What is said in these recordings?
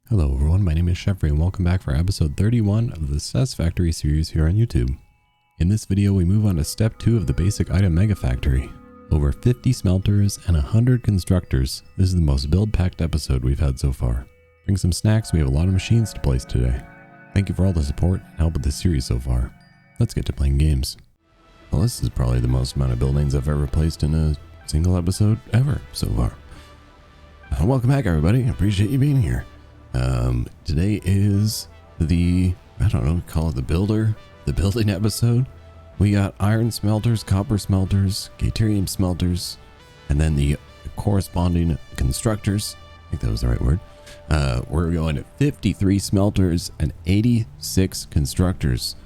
Hello everyone, my name is Sheffrey and welcome back for episode 31 of the Satisfactory series here on YouTube. In this video we move on to step 2 of the basic item mega factory. Over 50 smelters and 100 constructors. This is the most build-packed episode we've had so far. Bring some snacks, we have a lot of machines to place today. Thank you for all the support and help with this series so far. Let's get to playing games. Well, this is probably the most amount of buildings I've ever placed in a single episode ever so far. Welcome back everybody, I appreciate you being here. Today is the, I don't know, call it the building episode. We got iron smelters, copper smelters, caterium smelters, and then the corresponding constructors. I think that was the right word. We're going to 53 smelters and 86 constructors.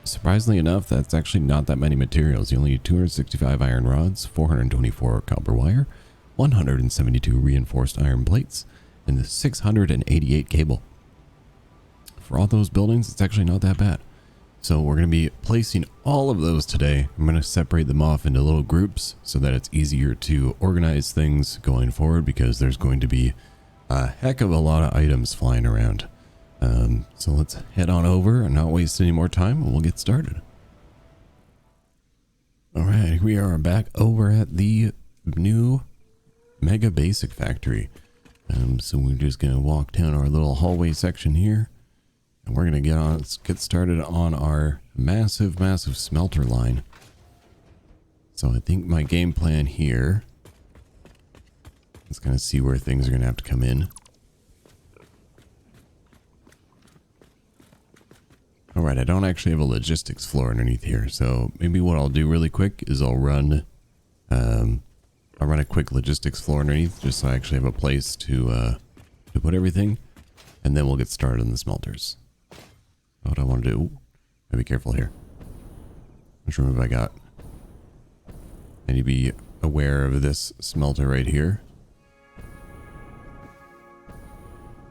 Surprisingly enough, that's actually not that many materials. You only need 265 iron rods, 424 copper wire, 172 reinforced iron plates, and 688 cable. For all those buildings, it's actually not that bad. So we're going to be placing all of those today. I'm going to separate them off into little groups so that it's easier to organize things going forward, because there's going to be a heck of a lot of items flying around. So let's head on over and not waste any more time, and we'll get started. All right, we are back over at the new Mega Basic Factory. So we're just going to walk down our little hallway section here, and we're going to get started on our massive smelter line. So I think my game plan here is going to see where things are going to have to come in. Alright, I don't actually have a logistics floor underneath here, so maybe what I'll do really quick is I'll run a quick logistics floor underneath, just so I actually have a place to put everything, and then we'll get started on the smelters. What I want to do, gotta be careful here. Which room have I got? I need to be aware of this smelter right here.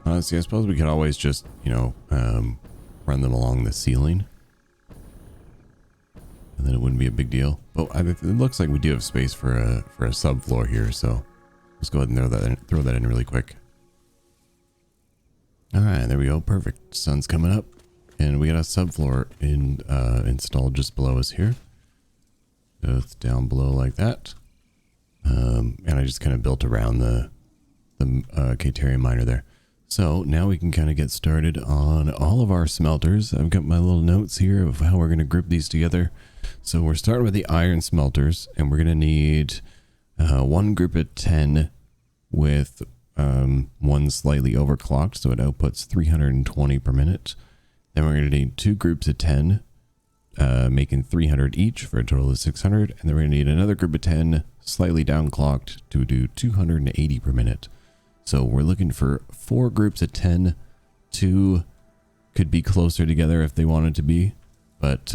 Honestly, I suppose we could always just, run them along the ceiling, and then it wouldn't be a big deal. But it looks like we do have space for a subfloor here, so let's go ahead and throw that in really quick. All right, there we go. Perfect. Sun's coming up, and we got a subfloor installed just below us here. Both down below like that. And I just kind of built around the caterium miner there. So now we can kind of get started on all of our smelters. I've got my little notes here of how we're going to group these together. So we're starting with the iron smelters, and we're going to need one group of 10 with one slightly overclocked, so it outputs 320 per minute. Then we're going to need two groups of 10, making 300 each for a total of 600. And then we're going to need another group of 10 slightly downclocked to do 280 per minute. So we're looking for 4 groups of 10. 2 could be closer together if they wanted to be, but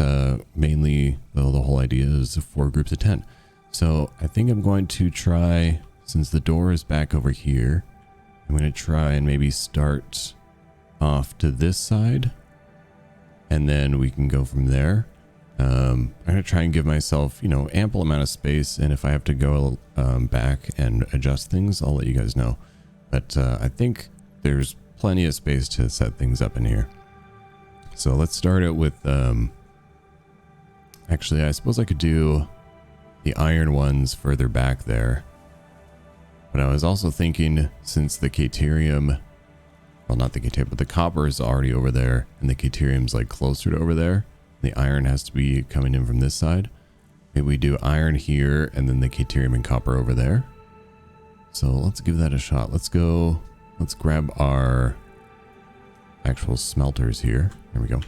mainly the whole idea is 4 groups of 10. So I think I'm going to try, since the door is back over here, I'm going to try and maybe start off to this side, and then we can go from there. I'm going to try and give myself, ample amount of space, and if I have to go back and adjust things, I'll let you guys know. But I think there's plenty of space to set things up in here. So let's start it with, actually, I suppose I could do the iron ones further back there. But I was also thinking, since the caterium, well, not the caterium, but the copper is already over there, and the caterium's like closer to over there, the iron has to be coming in from this side. Maybe we do iron here, and then the caterium and copper over there. So let's give that a shot. Let's grab our actual smelters here. There we go.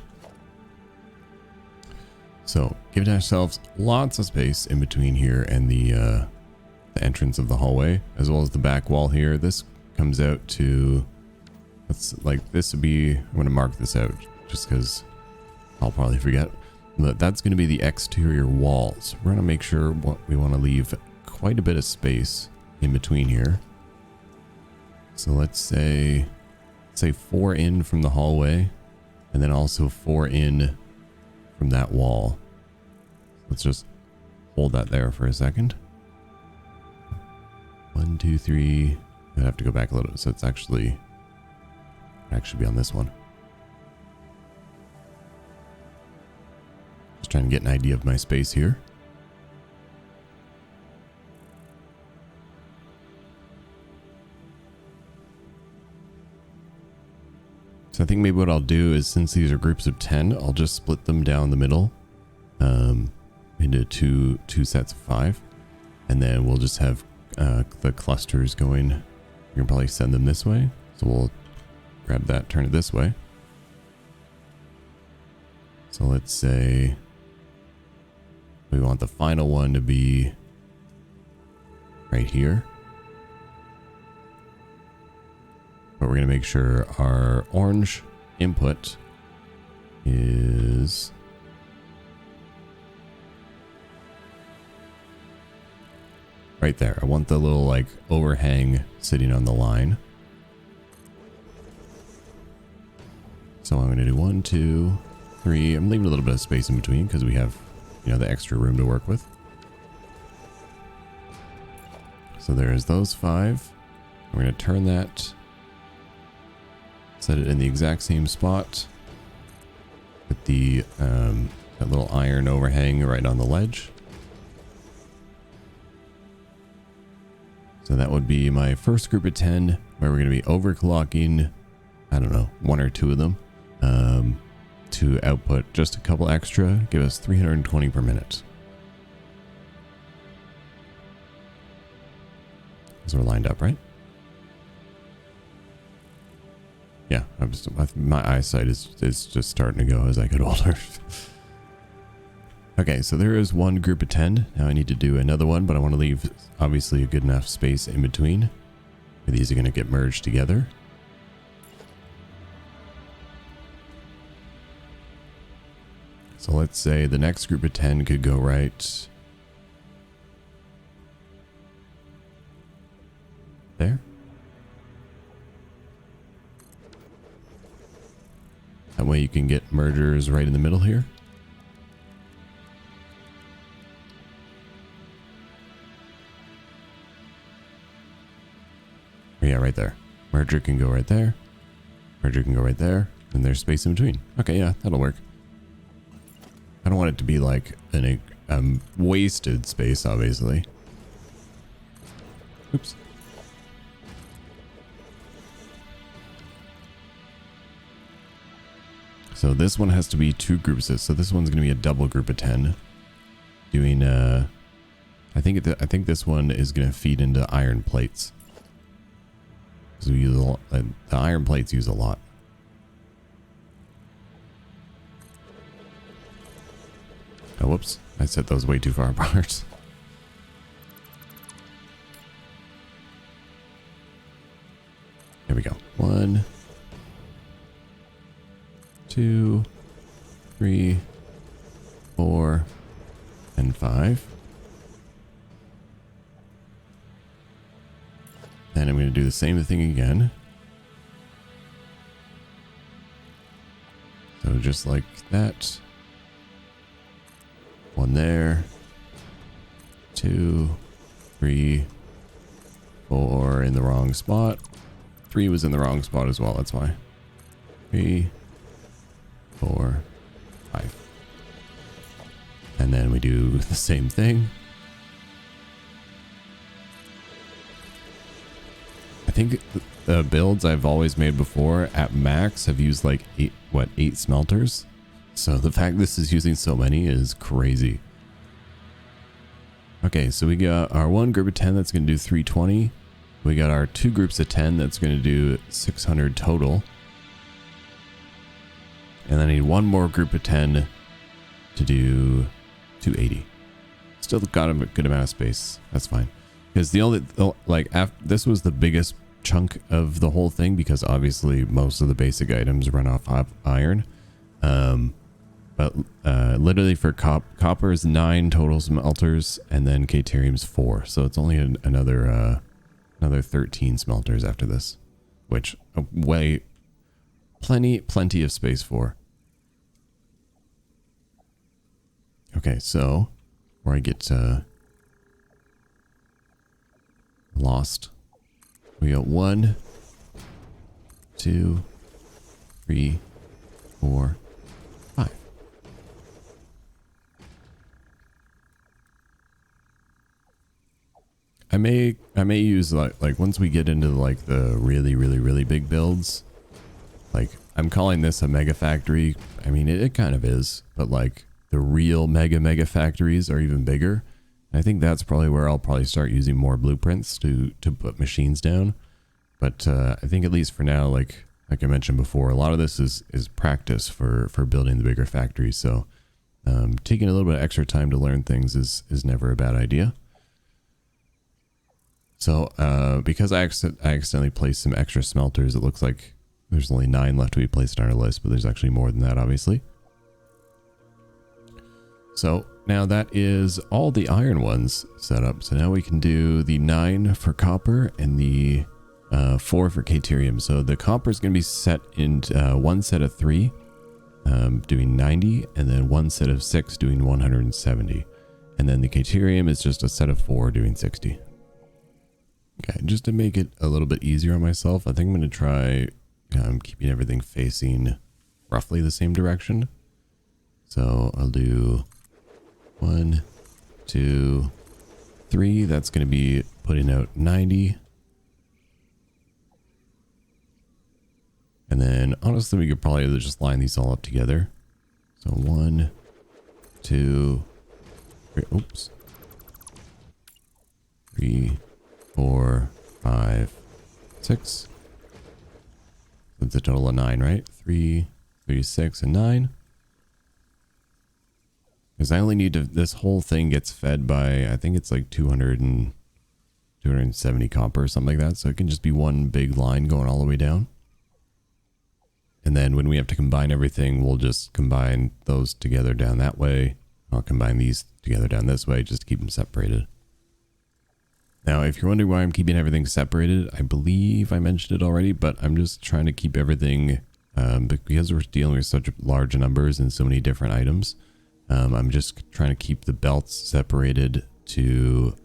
So give ourselves lots of space in between here and the entrance of the hallway, as well as the back wall here. This comes out to, this would be, I'm going to mark this out just because I'll probably forget. But that's going to be the exterior walls. We're going to make sure we want to leave quite a bit of space in between here. So let's say 4 in from the hallway, and then also 4 in from that wall. Let's just hold that there for a second. 1, 2, 3. I have to go back a little bit, so it's actually Actually be on this one. Just trying to get an idea of my space here. So I think maybe what I'll do is, since these are groups of 10, I'll just split them down the middle into two sets of 5. And then we'll just have the clusters going. We can probably send them this way. So we'll grab that, turn it this way. So let's say we want the final one to be right here. But we're going to make sure our orange input is right there. I want the little like overhang sitting on the line. So I'm going to do 1, 2, 3. I'm leaving a little bit of space in between because we have, you know, the extra room to work with. So there's those 5. We're going to turn that, set it in the exact same spot with the that little iron overhang right on the ledge. So that would be my first group of 10, where we're going to be overclocking, I don't know, 1 or 2 of them to output just a couple extra, give us 320 per minute. So we're lined up, right? Yeah, my eyesight is just starting to go as I get older. Okay, so there is one group of 10. Now I need to do another one, but I want to leave obviously a good enough space in between. These are going to get merged together. So let's say the next group of 10 could go right there. That way you can get mergers right in the middle here. Yeah, right there. Merger can go right there. Merger can go right there. And there's space in between. Okay, yeah, that'll work. I don't want it to be like an wasted space, obviously. Oops. So this one has to be 2 groups. So this one's going to be a double group of 10. Doing, I think this one is going to feed into iron plates. Because we use a lot, the iron plates use a lot. Oh, whoops. I set those way too far apart. There we go. 1, 2, 3, 4, and 5. Then I'm going to do the same thing again. So just like that. 1 there. 2, 3, 4 in the wrong spot. 3 was in the wrong spot as well, that's why. 3, 4, 5. And then we do the same thing. I think the builds I've always made before at max have used like 8 smelters. So the fact this is using so many is crazy. Okay, so we got our 1 group of 10 that's going to do 320. We got our 2 groups of 10 that's going to do 600 total. And then I need 1 more group of 10 to do 280. Still got a good amount of space. That's fine. Because this was the biggest chunk of the whole thing, because obviously most of the basic items run off iron. But literally for copper is 9 total smelters, and then caterium's 4. So it's only another 13 smelters after this, which plenty of space for. Okay, so before I get lost, we got 1, 2, 3, 4, 5. I may use like once we get into like the really big builds, like I'm calling this a mega factory. I mean it kind of is, but like the real mega factories are even bigger. I think that's probably where I'll probably start using more blueprints to put machines down. But I think at least for now, like I mentioned before, a lot of this is practice for building the bigger factories. So taking a little bit of extra time to learn things is never a bad idea. So because I accidentally placed some extra smelters, it looks like there's only 9 left to be placed on our list, but there's actually more than that, obviously. So now that is all the iron ones set up. So now we can do the 9 for copper and the 4 for caterium. So the copper is going to be set into one set of 3, doing 90, and then one set of 6 doing 170. And then the caterium is just a set of 4 doing 60. Okay, just to make it a little bit easier on myself, I think I'm going to try keeping everything facing roughly the same direction. So I'll do 1, 2, 3. That's going to be putting out 90. And then honestly, we could probably just line these all up together. So 1, 2, 3. Oops. 3, 4, 5, 6. That's a total of 9, right? 3, 6, and 9. Because I only need to, this whole thing gets fed by, I think it's like 270 copper or something like that. So it can just be one big line going all the way down. And then when we have to combine everything, we'll just combine those together down that way. I'll combine these together down this way just to keep them separated. Now, if you're wondering why I'm keeping everything separated, I believe I mentioned it already, but I'm just trying to keep everything, because we're dealing with such large numbers and so many different items. I'm just trying to keep the belts separated to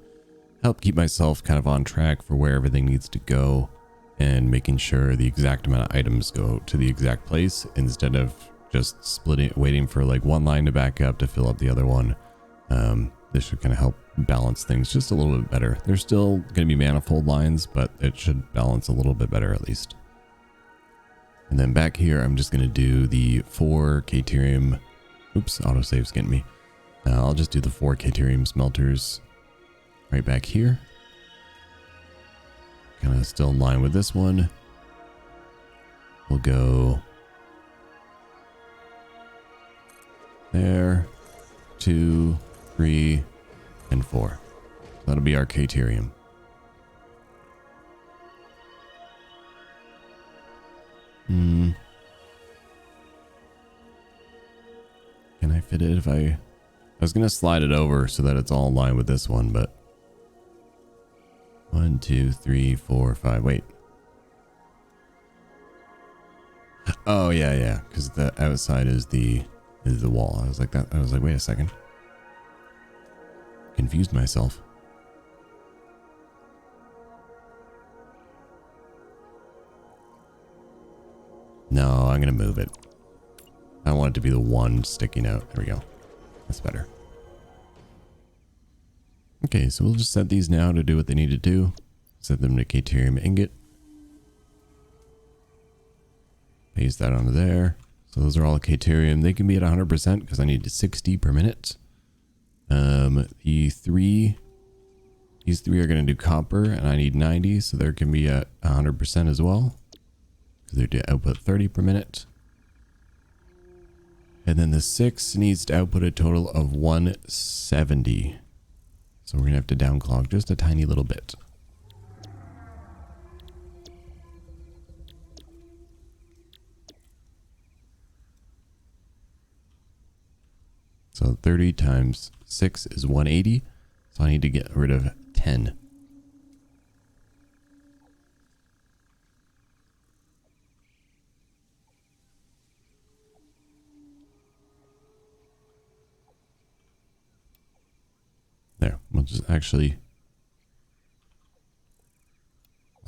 help keep myself kind of on track for where everything needs to go and making sure the exact amount of items go to the exact place instead of just splitting, waiting for like one line to back up to fill up the other one. This should kind of help balance things just a little bit better. There's still going to be manifold lines, but it should balance a little bit better at least. And then back here, I'm just going to do the 4 caterium. Oops, autosave's getting me. I'll just do the 4 caterium smelters right back here. Kind of still in line with this one. We'll go there, 2, 3, and 4. That'll be our caterium. Can I fit it if I was going to slide it over so that it's all in line with this one, but 1, 2, 3, 4, 5. Wait. Oh yeah, because the outside is the wall. I was like that. I was like, wait a second. Confused myself. No, I'm gonna move it. I want it to be the one sticking out. There we go. That's better. Okay, so we'll just set these now to do what they need to do. Set them to caterium ingot. Paste that onto there. So those are all caterium. They can be at 100% because I need 60 per minute. These three are going to do copper and I need 90. So they can be at 100% as well. Because they do output 30 per minute. And then the 6 needs to output a total of 170. So we're going to have to downclock just a tiny little bit. So 30 times 6 is 180. So I need to get rid of 10. There, we'll just actually,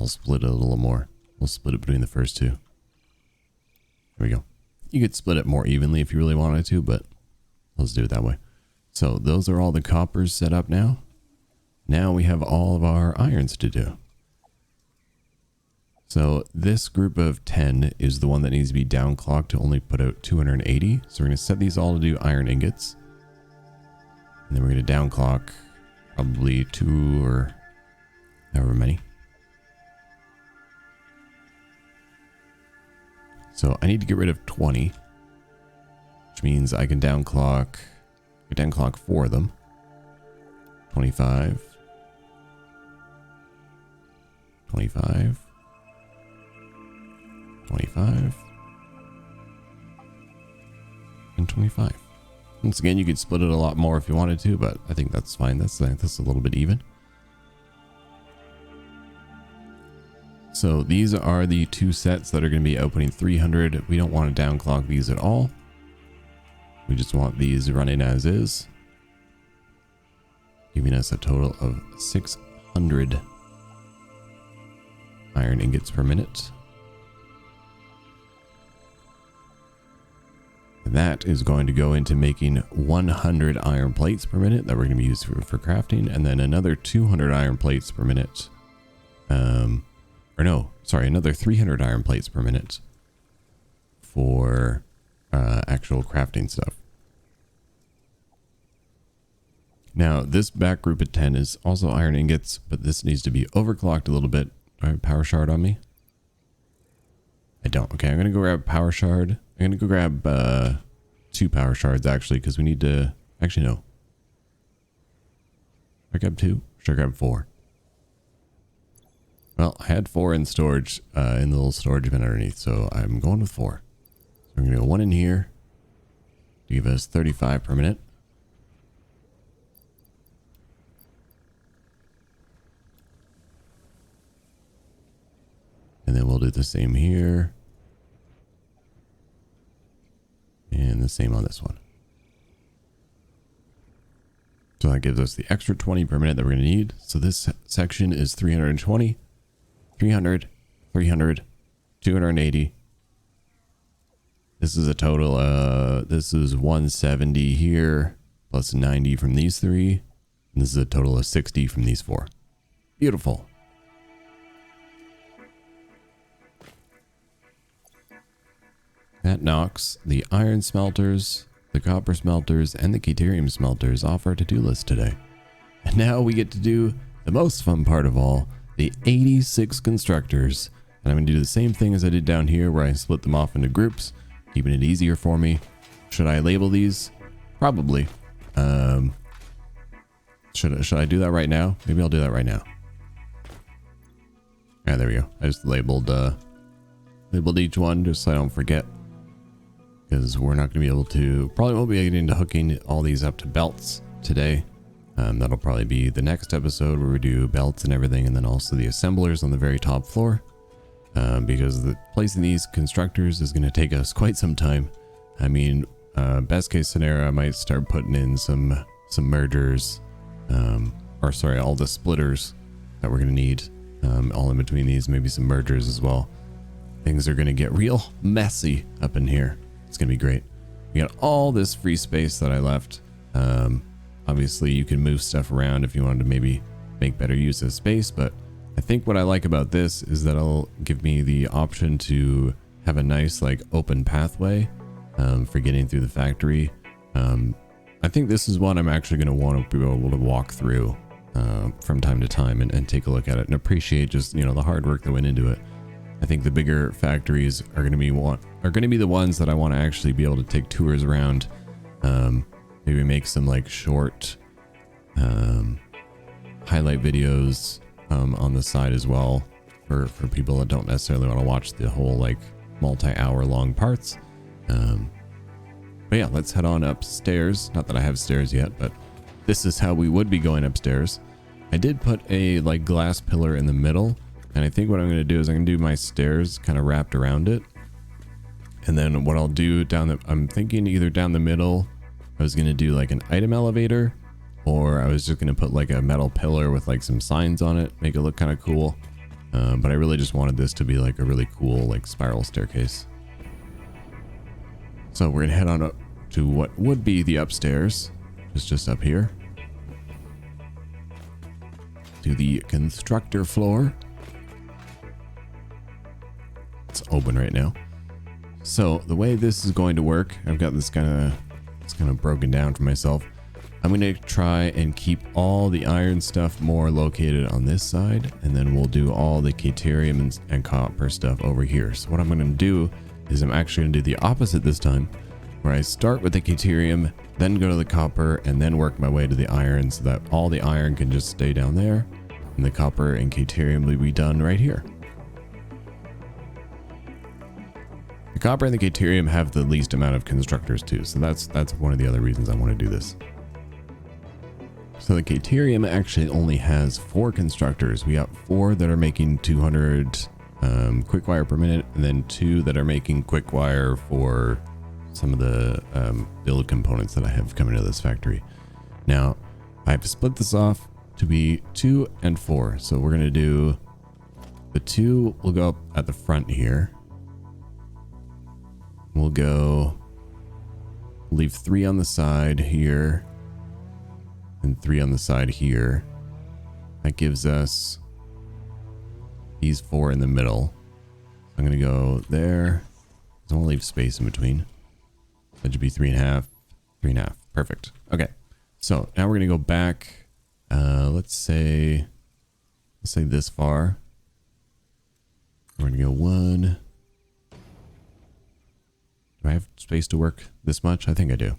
I'll split it a little more. We'll split it between the first two. There we go. You could split it more evenly if you really wanted to, but let's do it that way. So those are all the coppers set up now. Now we have all of our irons to do. So this group of 10 is the one that needs to be downclocked to only put out 280. So we're going to set these all to do iron ingots. And then we're going to downclock probably 2 or however many. So I need to get rid of 20, which means I can downclock 4 of them. 25. 25. 25 and 25. Once again, you could split it a lot more if you wanted to, but I think that's fine. That's a little bit even. So these are the 2 sets that are going to be outputting 300. We don't want to downclock these at all. We just want these running as is, giving us a total of 600 iron ingots per minute. That is going to go into making 100 iron plates per minute that we're going to use for crafting, and then another 200 iron plates per minute. Another 300 iron plates per minute for actual crafting stuff. Now, this back group of 10 is also iron ingots, but this needs to be overclocked a little bit. Do I have power shard on me? I don't. Okay, I'm going to go grab power shard. I'm going to go grab 2 power shards, actually, because we need to... Actually, no. Should I grab 2? Should I grab 4? Well, I had 4 in storage, in the little storage bin underneath, so I'm going with 4. So I'm going to go 1 in here to give us 35 per minute. And then we'll do the same here. And the same on this one. So that gives us the extra 20 per minute that we're going to need. So this section is 320, 300, 300, 280. This is a total, this is 170 here, plus 90 from these 3. And this is a total of 60 from these 4. Beautiful. That knocks the iron smelters, the copper smelters, and the deuterium smelters off our to-do list today. And now we get to do the most fun part of all, the 86 constructors. And I'm going to do the same thing as I did down here, where I split them off into groups, keeping it easier for me. Should I label these? Probably. Should I do that right now? Maybe I'll do that right now. Yeah, there we go. I just labeled each one just so I don't forget. Because we're not going to be able to, probably won't be getting into hooking all these up to belts today. That'll probably be the next episode where we do belts and everything, and then also the assemblers on the very top floor. Because placing these constructors is going to take us quite some time. I mean, best case scenario, I might start putting in some mergers, all the splitters that we're going to need, all in between these, maybe some mergers as well. Things are going to get real messy up in here. It's going to be great. We got all this free space that I left. Obviously, you can move stuff around if you wanted to maybe make better use of space, but I think what I like about this is that it'll give me the option to have a nice like open pathway for getting through the factory. I think this is one I'm actually going to want to be able to walk through from time to time and take a look at it and appreciate just, you know, the hard work that went into it. I think the bigger factories are going to be the ones that I want to actually be able to take tours around. Maybe make some like short highlight videos on the side as well for people that don't necessarily want to watch the whole like multi-hour long parts. But yeah, let's head on upstairs. Not that I have stairs yet, but this is how we would be going upstairs. I did put a like glass pillar in the middle. And I think what I'm going to do is I'm going to do my stairs kind of wrapped around it. And then what I'll do I'm thinking either down the middle, I was going to do like an item elevator, or I was just going to put like a metal pillar with like some signs on it, make it look kind of cool. But I really just wanted this to be like a really cool like spiral staircase. So we're gonna head on up to what would be the upstairs. It's just up here. To the constructor floor. It's open right now. So the way this is going to work, I've got this kind of broken down for myself. I'm going to try and keep all the iron stuff more located on this side, and then we'll do all the caterium and copper stuff over here. So what I'm going to do is I'm actually going to do the opposite this time, where I start with the caterium, then go to the copper, and then work my way to the iron, so that all the iron can just stay down there, and the copper and caterium will be done right here. The copper and the caterium have the least amount of constructors too, so that's one of the other reasons I want to do this. So the caterium actually only has 4 constructors. We got 4 that are making 200 quick wire per minute, and then 2 that are making quick wire for some of the build components that I have coming to this factory. Now, I have to split this off to be 2 and 4. So we're going to do the 2 will go up at the front here. We'll go leave 3 on the side here and 3 on the side here. That gives us these 4 in the middle. I'm going to go there. I want to leave space in between. That should be 3.5, 3.5. Perfect. Okay. So now we're going to go back. Let's say this far. We're going to go 1. Do I have space to work this much? I think I do.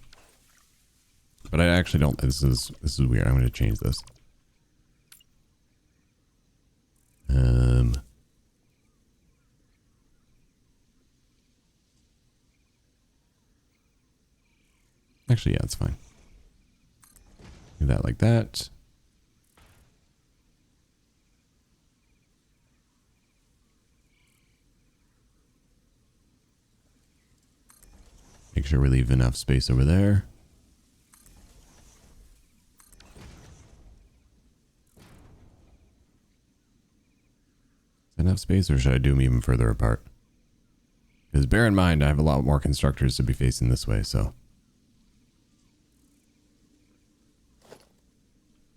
But I actually don't. This is weird. I'm going to change this. Actually, yeah, it's fine. Do that like that. Make sure we leave enough space over there. Enough space, or should I do them even further apart? Because bear in mind, I have a lot more constructors to be facing this way, so.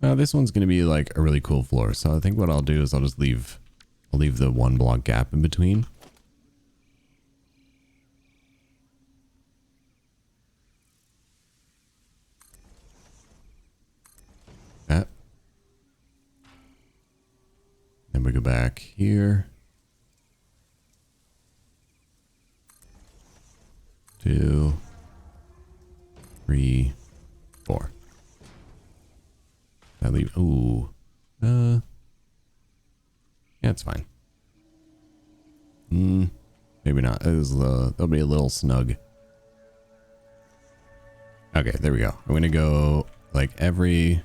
This one's going to be like a really cool floor, so I think what I'll do is I'll leave the 1 block gap in between. That. Then we go back here. 2, 3, 4. I leave. Ooh. Yeah, it's fine. Maybe not. That'll be a little snug. Okay, there we go. I'm gonna go like every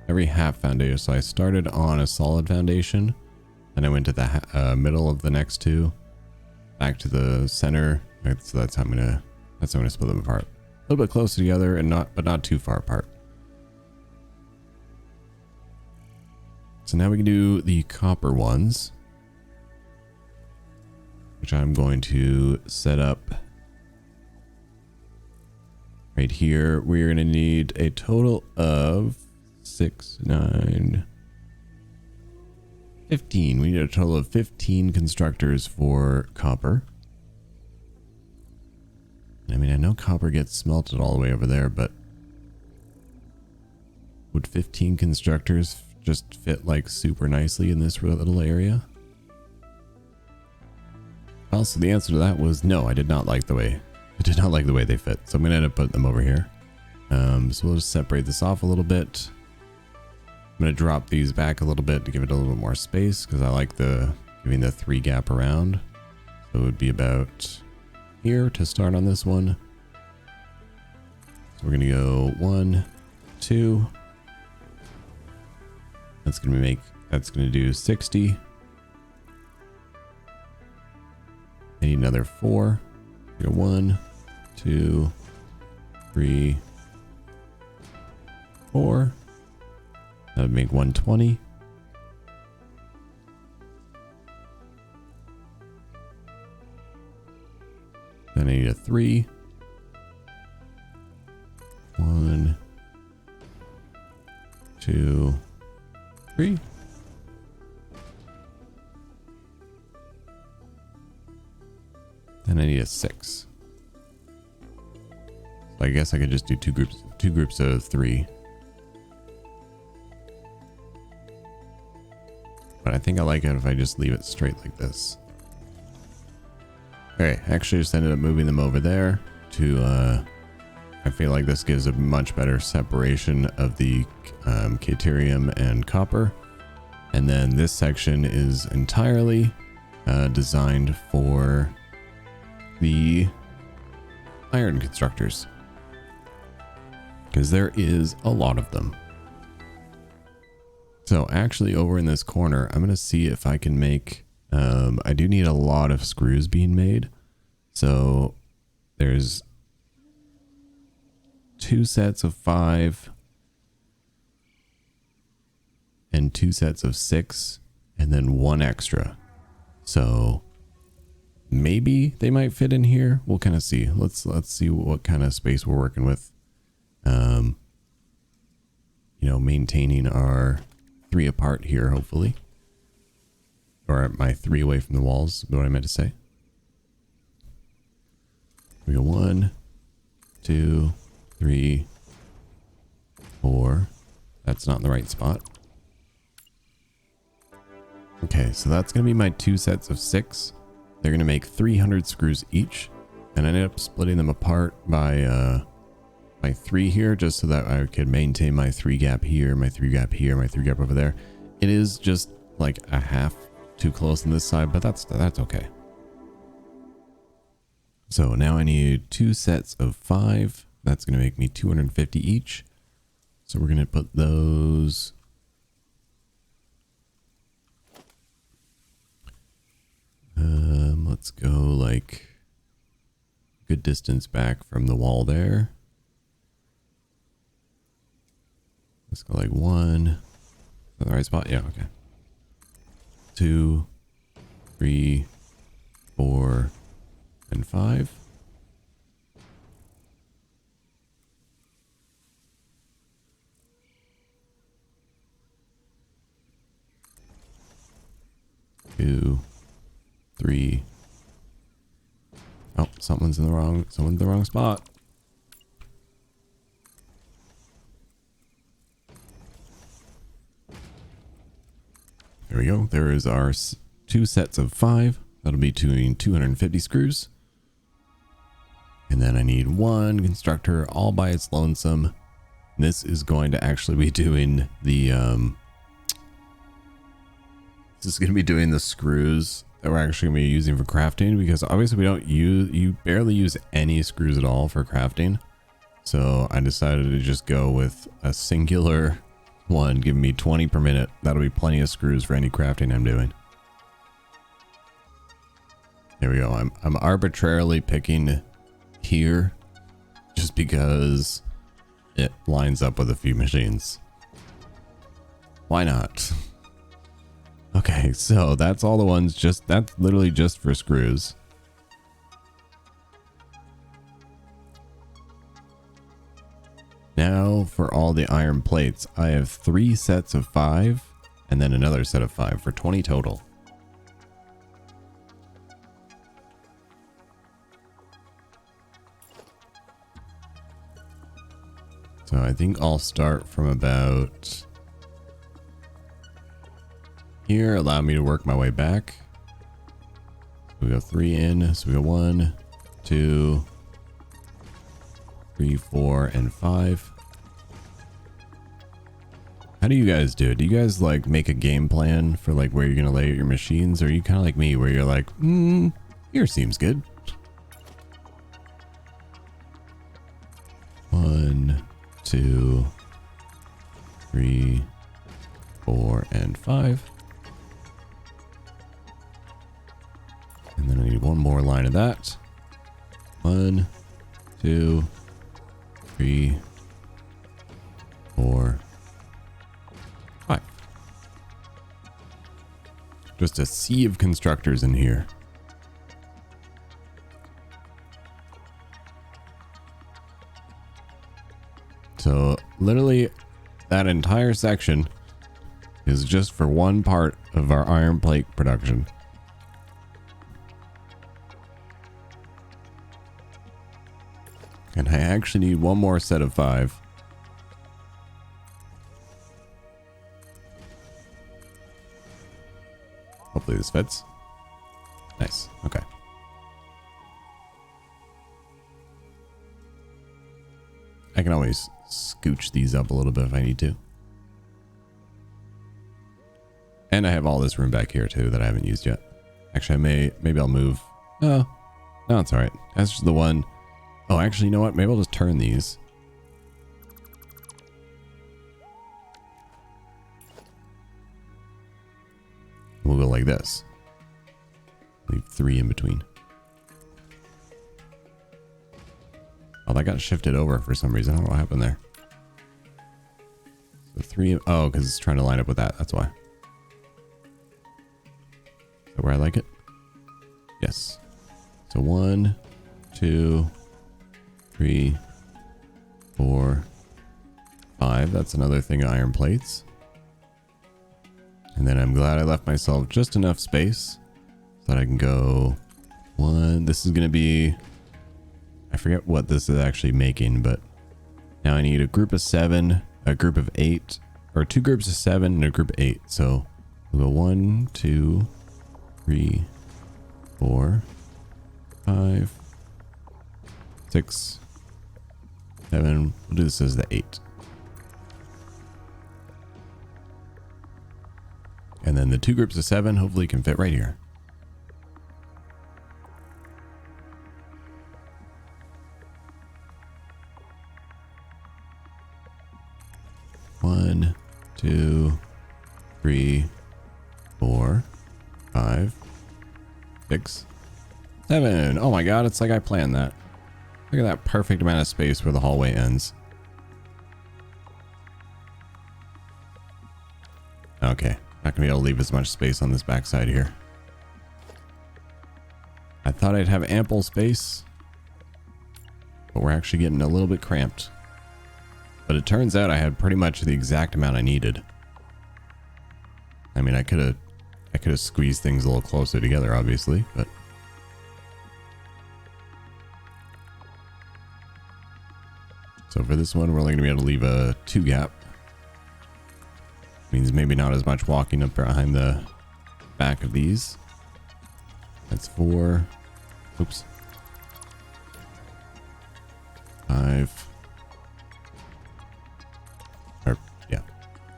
half foundation. So I started on a solid foundation, then I went to the middle of the next 2, back to the center. So that's how I'm gonna split them apart. A little bit close together, and but not too far apart. So now we can do the copper ones, which I'm going to set up right here. We're going to need a total of 6, 9, 15. We need a total of 15 constructors for copper. I mean, I know copper gets smelted all the way over there, but would 15 constructors just fit like super nicely in this little area? Also, the answer to that was no. I did not like the way they fit. So I'm gonna end up putting them over here. So we'll just separate this off a little bit. I'm gonna drop these back a little bit to give it a little bit more space, because I like giving the 3 gap around. So it would be about here to start on this one. So we're gonna go 1, 2. That's gonna do 60. I need another 4. Go 1, 2, 3, 4. That would make 120. Then I need a 3. 2, 3. Then I need a 6. So I guess I could just do two groups of 3. But I think I like it if I just leave it straight like this. Okay, actually just ended up moving them over there to, I feel like this gives a much better separation of the caterium and copper. And then this section is entirely designed for the iron constructors, because there is a lot of them. So actually over in this corner, I'm going to see if I can make, I do need a lot of screws being made. So there's 2 sets of 5 and 2 sets of 6 and then 1 extra. So maybe they might fit in here. We'll kind of see. Let's see what kind of space we're working with. You know, maintaining our 3 apart here, hopefully. Or my 3 away from the walls, is what I meant to say. We go 1, 2, 3, 4. That's not in the right spot. Okay, so that's going to be my 2 sets of 6. They're going to make 300 screws each. And I ended up splitting them apart by my 3 here, just so that I could maintain my 3 gap here, my 3 gap here, my 3 gap over there. It is just like a half too close on this side, but that's okay. So now I need 2 sets of 5. That's going to make me 250 each. So we're going to put those let's go like a good distance back from the wall there. Let's go like 1. Is that the right spot? Yeah, okay. 2, 3, 4, and 5. Two, 3. Oh, someone's in the wrong spot. There we go. There is our 2 sets of 5. That'll be doing 250 screws. And then I need 1 constructor all by its lonesome. This is going to actually be doing the this is going to be doing the screws that we're actually going to be using for crafting, because obviously we don't use, you barely use any screws at all for crafting. So I decided to just go with a singular one, giving me 20 per minute. That'll be plenty of screws for any crafting I'm doing. There we go. I'm arbitrarily picking here just because it lines up with a few machines. Why not? Okay, so that's all the ones, that's literally just for screws. Now for all the iron plates, I have 3 sets of 5 and then another set of 5 for 20 total. So I think I'll start from about here, allow me to work my way back. So we go 3 in, so we go 1, 2, 3, 4, and 5. How do you guys do it? Do you guys like make a game plan for like where you're gonna lay out your machines, or are you kind of like me where you're like, here seems good? 1, 2, 3, 4, and 5. And then I need one more line of that. 1, 2, 3, 4, 5. Just a sea of constructors in here. So literally that entire section is just for one part of our iron plate production. And I actually need one more set of 5. Hopefully this fits. Nice. Okay. I can always scooch these up a little bit if I need to. And I have all this room back here too that I haven't used yet. Actually, maybe I'll move. Oh, no, it's all right. That's just the one. Oh, actually, you know what? Maybe I'll just turn these. We'll go like this. Leave 3 in between. Oh, that got shifted over for some reason. I don't know what happened there. So 3. Oh, because it's trying to line up with that. That's why. Is that where I like it? Yes. So 1, 2, 3, 4, 5. That's another thing of iron plates. And then I'm glad I left myself just enough space so that I can go 1. This is going to be, I forget what this is actually making, but now I need a group of 7, a group of 8, or 2 groups of 7 and a group of 8. So we'll go 1, 2, 3, 4, 5, 6, 7. We'll do this as the 8. And then the 2 groups of 7 hopefully can fit right here. One, 2, 3, 4, 5, 6, 7. Oh my god, it's like I planned that. Look at that perfect amount of space where the hallway ends. Okay. Not gonna be able to leave as much space on this backside here. I thought I'd have ample space, but we're actually getting a little bit cramped. But it turns out I had pretty much the exact amount I needed. I mean, I could have squeezed things a little closer together, obviously, but so for this one, we're only gonna be able to leave a 2 gap. Means maybe not as much walking up behind the back of these. That's 4. Oops. 5. Or, yeah.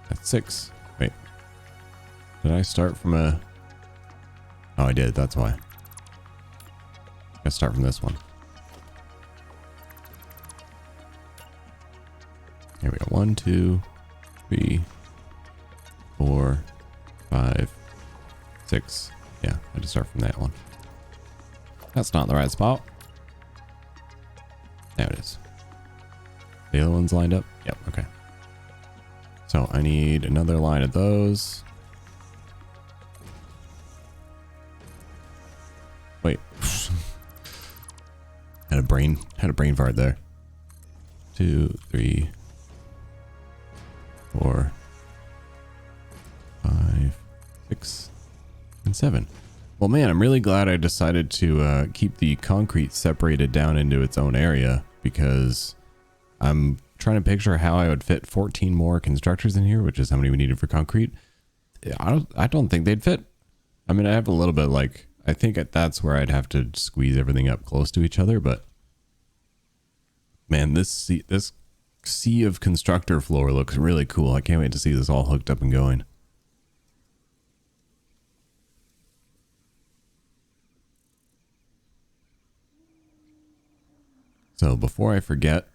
That's 6. Wait. Did I start from a... Oh, I did. That's why. Gotta start from this one. Here we go. 1, 2, 3, 4, 5, 6. Yeah, I had to start from that one. That's not the right spot. There it is. The other one's lined up? Yep, okay. So I need another line of those. Wait. had a brain fart there. 2, 3, 4, 5, 6, and 7. Well, man, I'm really glad I decided to keep the concrete separated down into its own area, because I'm trying to picture how I would fit 14 more constructors in here, which is how many we needed for concrete. I don't think they'd fit. I mean, I have a little bit like, I think that's where I'd have to squeeze everything up close to each other, but man, this sea of constructor floor looks really cool. I can't wait to see this all hooked up and going. So before I forget,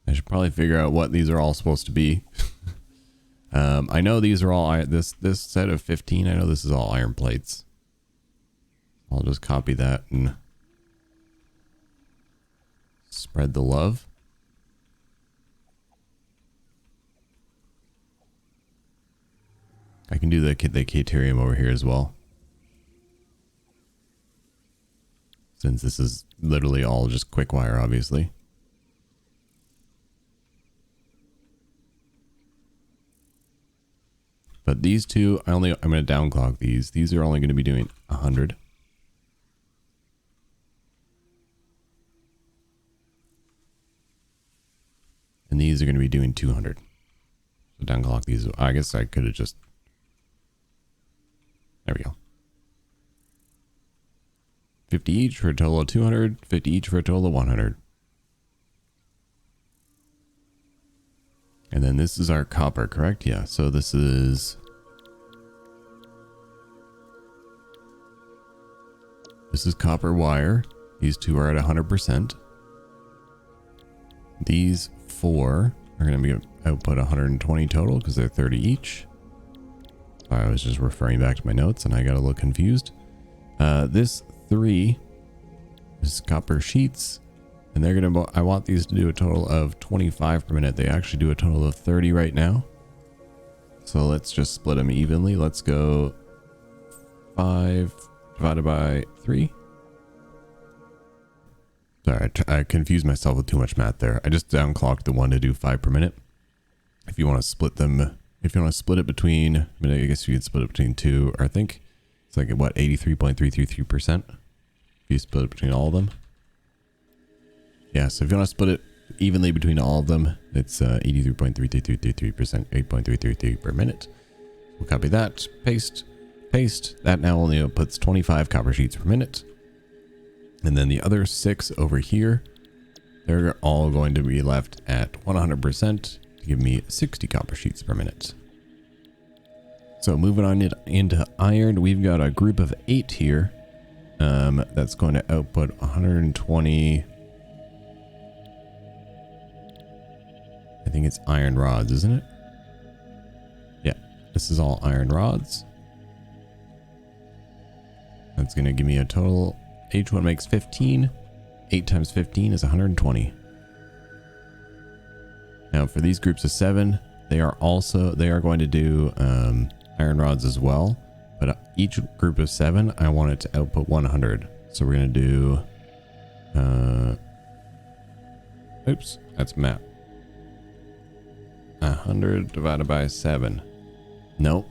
I should probably figure out what these are all supposed to be. I know these are all this set of 15. I know this is all iron plates. I'll just copy that and spread the love. I can do the caterium over here as well. since this is literally all just quick wire, obviously. But these two, I'm going to downclock these. These are only going to be doing 100. And these are going to be doing 200. So downclock these. I guess I could have just... There we go. 50 each for a total of 200. 50 each for a total of 100. And then this is our copper, correct? Yeah, so this is... This is copper wire. These two are at 100%. These four are going to be output 120 total because they're 30 each. I was just referring back to my notes and I got a little confused. This 3 is copper sheets. And they're going to, I want these to do a total of 25 per minute. They actually do a total of 30 right now. So let's just split them evenly. Let's go 5 divided by 3. Sorry, I confused myself with too much math there. I just downclocked the one to do 5 per minute. If you want to split them, if you want to split it between, I mean, I guess you could split it between 2, or I think it's like, what, 83.333%? If you split it between all of them. Yeah, so if you want to split it evenly between all of them, it's 83.3333%, 8.333 per minute. We'll copy that, paste, paste. That now only outputs 25 copper sheets per minute. And then the other 6 over here, they're all going to be left at 100% to give me 60 copper sheets per minute. So moving on into iron, we've got a group of 8 here. That's going to output 120... I think it's iron rods, isn't it? Yeah, this is all iron rods. That's going to give me a total. Each one makes 15. 8 times 15 is 120. Now for these groups of 7, they are going to do iron rods as well. But each group of 7, I want it to output 100. So we're going to do... oops, that's math. 100 divided by 7. Nope.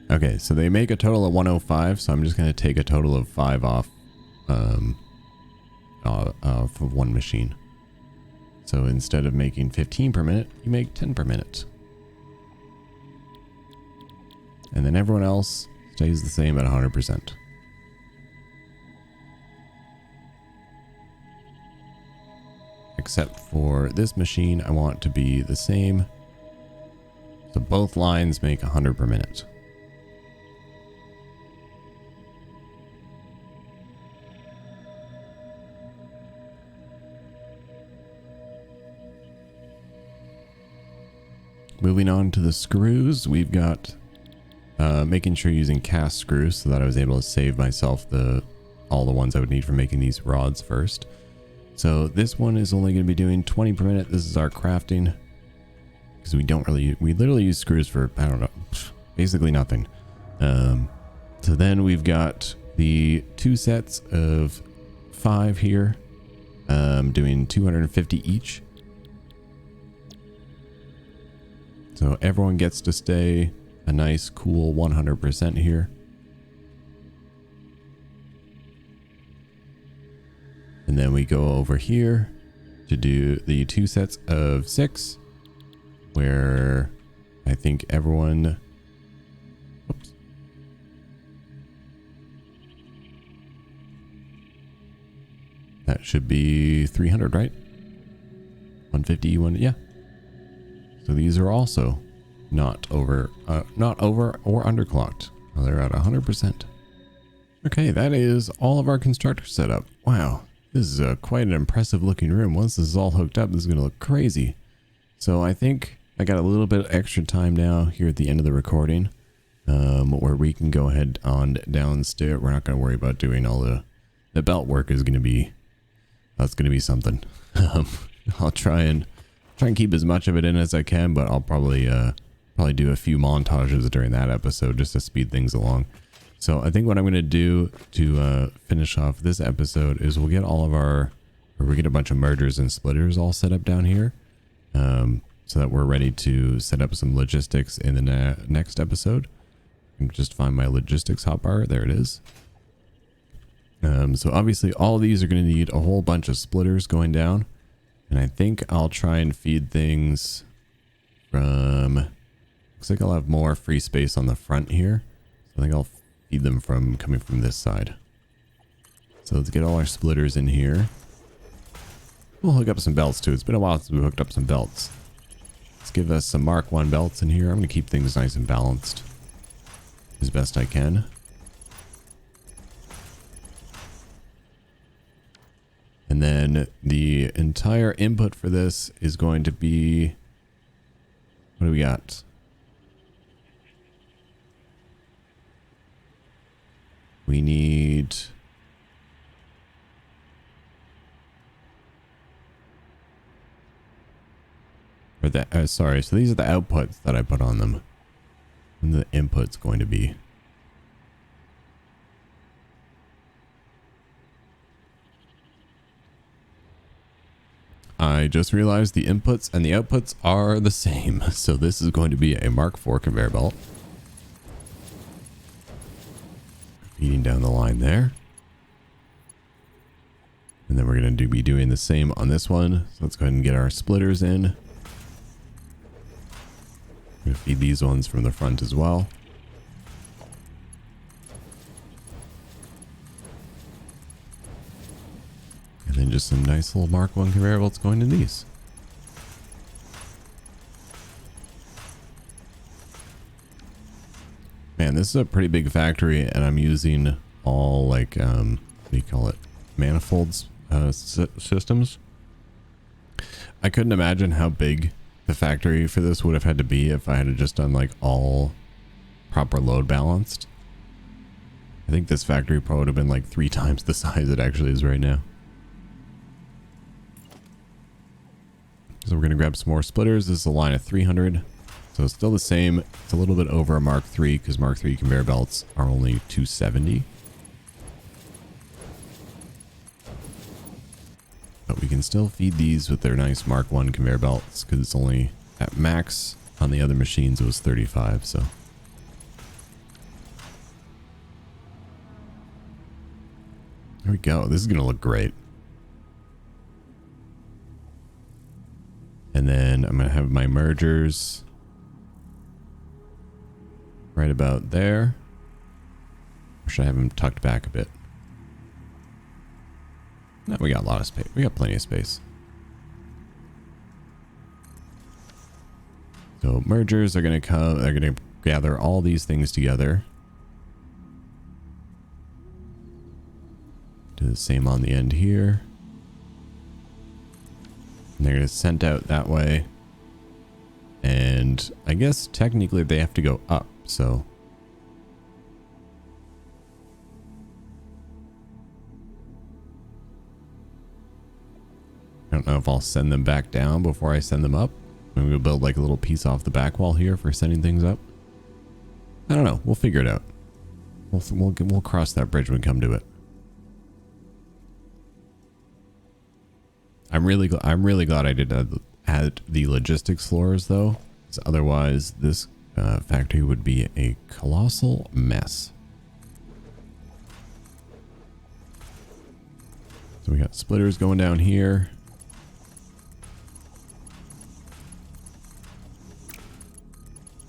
Okay, so they make a total of 105, so I'm just going to take a total of 5 off of one machine. So instead of making 15 per minute, you make 10 per minute. And then everyone else stays the same at 100%. Except for this machine, I want it to be the same. So both lines make 100 per minute. Moving on to the screws, we've got making sure you're using cast screws so that I was able to save myself all the ones I would need for making these rods first. So this one is only going to be doing 20 per minute. This is our crafting because we literally use screws for, I don't know, basically nothing. So then we've got the 2 sets of 5 here, doing 250 each. So everyone gets to stay a nice, cool 100% here. And then we go over here to do the 2 sets of 6, where I think everyone... Oops. That should be 300, right? 150, yeah. So these are also not over or underclocked. Well, they're at 100%. Okay, that is all of our constructor setup. Wow. This is quite an impressive looking room. Once this is all hooked up, this is going to look crazy. So I think I got a little bit of extra time now here at the end of the recording, where we can go ahead on downstairs. We're not going to worry about doing all the belt work. That's going to be something. I'll try and keep as much of it in as I can, but I'll probably do a few montages during that episode just to speed things along. So I think what I'm going to do to finish off this episode is we'll get all of our, or we get a bunch of mergers and splitters all set up down here. So that we're ready to set up some logistics in the next episode. And just find my logistics hotbar. There it is. So obviously all these are going to need a whole bunch of splitters going down. And I think I'll try and feed things from... Looks like I'll have more free space on the front here. So I think I'll feed them from coming from this side. So let's get all our splitters in here. We'll hook up some belts too. It's been a while since we hooked up some belts. Let's give us some Mark 1 belts in here. I'm going to keep things nice and balanced as best I can. And then the entire input for this is going to be... What do we got? We need... Or the, sorry, so these are the outputs that I put on them. And the input's going to be... I just realized the inputs and the outputs are the same. So this is going to be a Mark IV conveyor belt. Feeding down the line there. And then we're going to be doing the same on this one. So let's go ahead and get our splitters in. I'm going to feed these ones from the front as well. And then just some nice little Mark 1 conveyor belts going in these. Man, this is a pretty big factory, and I'm using all like, what do you call it? Manifolds systems. I couldn't imagine how big the factory for this would have had to be if I had just done like all proper load balanced. I think this factory probably would have been like 3 times the size it actually is right now. So we're going to grab some more splitters. This is a line of 300. So it's still the same. It's a little bit over a Mark III because Mark III conveyor belts are only 270. But we can still feed these with their nice Mark I conveyor belts because it's only at max. On the other machines it was 35, so. There we go. This is going to look great. And then I'm going to have my mergers right about there. Or should I have them tucked back a bit? No, we got a lot of space. We got plenty of space. So mergers are going to come, they're going to gather all these things together. Do the same on the end here. And they're going to send out that way. And I guess technically they have to go up, so. I don't know if I'll send them back down before I send them up. Maybe we'll build like a little piece off the back wall here for sending things up. I don't know. We'll figure it out. We'll cross that bridge when we come to it. I'm really glad I did add the logistics floors though, because otherwise this factory would be a colossal mess. So we got splitters going down here.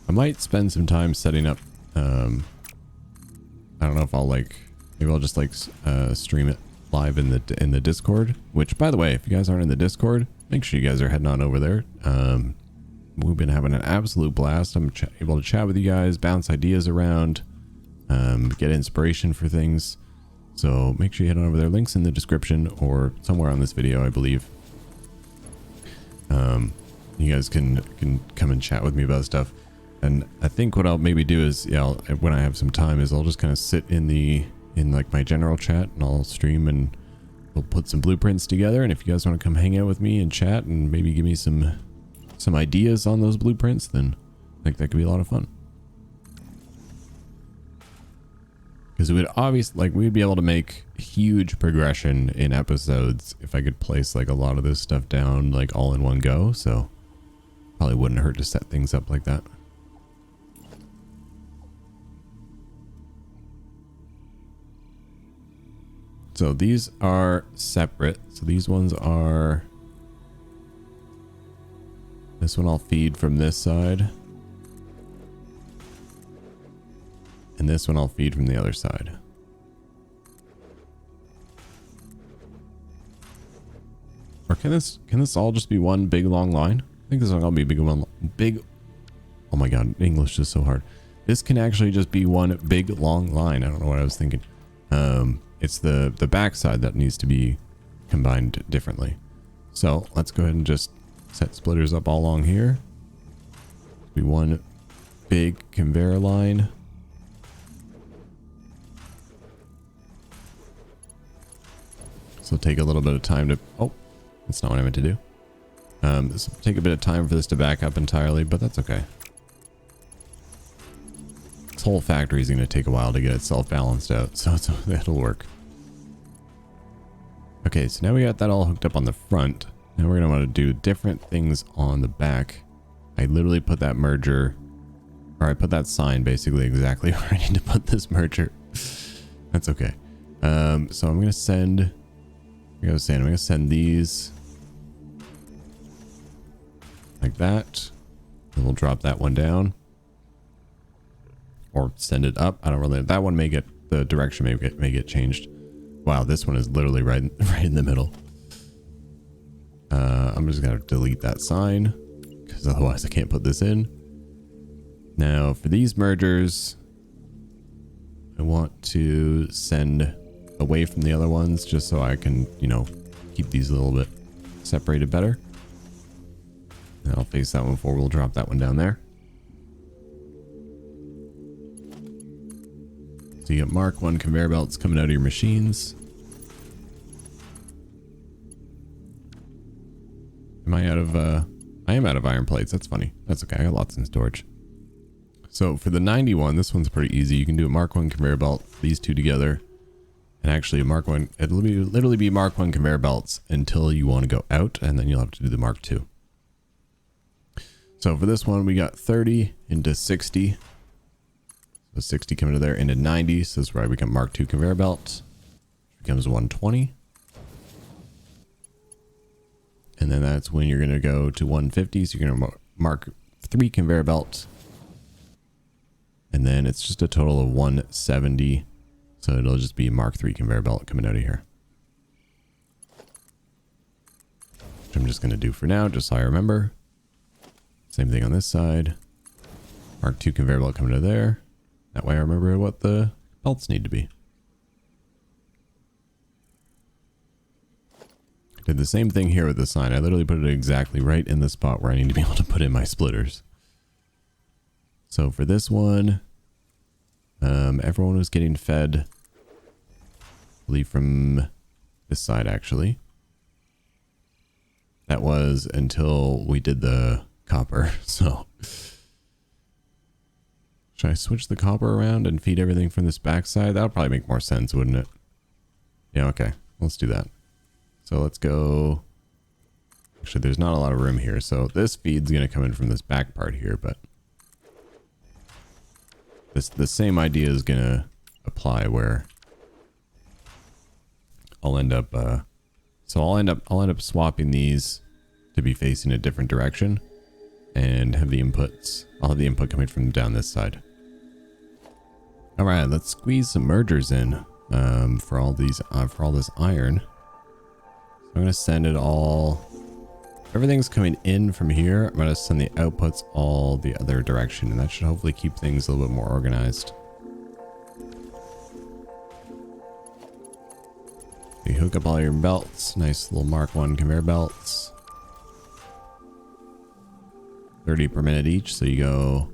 I might spend some time setting up. I don't know if I'll maybe I'll just stream it live in the Discord. Which, by the way, if you guys aren't in the Discord, make sure you guys are heading on over there. We've been having an absolute blast. I'm able to chat with you guys, bounce ideas around, get inspiration for things. So make sure you head on over there. Links in the description or somewhere on this video, I believe. You guys can come and chat with me about stuff. And I think what I'll maybe do is, when I have some time, is I'll just kind of sit in like my general chat and I'll stream and we'll put some blueprints together. And if you guys want to come hang out with me and chat and maybe give me some ideas on those blueprints, then I think that could be a lot of fun. Because it would obviously, like, we'd be able to make huge progression in episodes if I could place like a lot of this stuff down like all in one go. So probably wouldn't hurt to set things up like that. So these are separate. So these ones are... This one I'll feed from this side. And this one I'll feed from the other side. Or can this all just be one big long line? I think this one will be big. Oh my god, English is so hard. This can actually just be one big long line. I don't know what I was thinking. It's the back side that needs to be combined differently. So let's go ahead and just set splitters up all along here. Be one big conveyor line. So take a little bit of time to... Oh, that's not what I meant to do. This will take a bit of time for this to back up entirely, but that's okay. This whole factory is going to take a while to get itself balanced out, so it'll work. Okay, so now we got that all hooked up on the front. Now we're going to want to do different things on the back. I literally put that merger, or I put that sign basically exactly where I need to put this merger. That's okay. So I'm going to send... I'm going to send these like that. And we'll drop that one down. Or send it up. I don't really... That one may get... The direction may get changed. Wow, this one is literally right in the middle. I'm just going to delete that sign. Because otherwise I can't put this in. Now, for these mergers... I want to send... away from the other ones just so I can, you know, keep these a little bit separated better. And I'll face that one forward. We'll drop that one down there. So you get Mark 1 conveyor belts coming out of your machines. Am I out of, I am out of iron plates. That's funny. That's okay. I got lots in storage. So for the 91, this one's pretty easy. You can do a Mark 1 conveyor belt, these two together. And actually, Mark 1, it'll literally be Mark 1 conveyor belts until you want to go out, and then you'll have to do the Mark 2. So for this one, we got 30 into 60. So 60 coming to there into 90. So this is where I become Mark 2 conveyor belt. Which becomes 120. And then that's when you're going to go to 150. So you're going to Mark 3 conveyor belt. And then it's just a total of 170. So it'll just be a Mark 3 conveyor belt coming out of here. Which I'm just going to do for now, just so I remember. Same thing on this side. Mark 2 conveyor belt coming out of there. That way I remember what the belts need to be. Did the same thing here with the sign. I literally put it exactly right in the spot where I need to be able to put in my splitters. So for this one... everyone was getting fed, I believe, from this side, actually. That was until we did the copper, so... Should I switch the copper around and feed everything from this backside? That would probably make more sense, wouldn't it? Yeah, okay. Let's do that. So let's go... Actually, there's not a lot of room here, so this feed's going to come in from this back part here, but... The same idea is going to apply where I'll end up... so I'll end up swapping these to be facing a different direction and have the inputs... I'll have the input coming from down this side. All right, let's squeeze some mergers in for all this iron. So I'm going to send it all... Everything's coming in from here. I'm going to send the outputs all the other direction, and that should hopefully keep things a little bit more organized. You hook up all your belts. Nice little Mark 1 conveyor belts. 30 per minute each, so you go...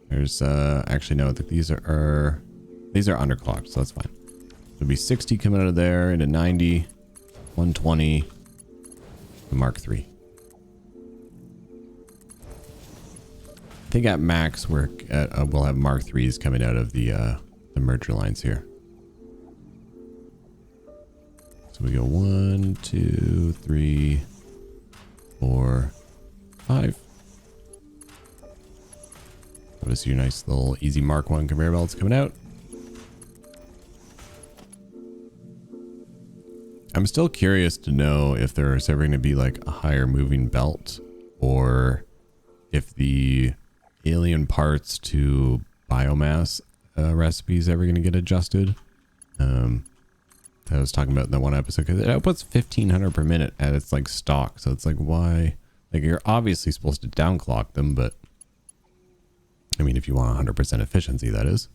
There's, actually no, these are underclocked, so that's fine. It'll be 60 coming out of there into 90, 120, the Mark 3. I think at max we'll have Mark 3s coming out of the the merger lines here. So we go 1, 2, 3, 4, 5. Notice your nice little easy Mark 1 conveyor belts coming out. I'm still curious to know if there's ever going to be like a higher moving belt, or if the alien parts to biomass recipe is ever going to get adjusted. I was talking about in that one episode, because it outputs 1500 per minute at its like stock. So it's like, why? Like, you're obviously supposed to downclock them, but I mean, if you want 100% efficiency, that is.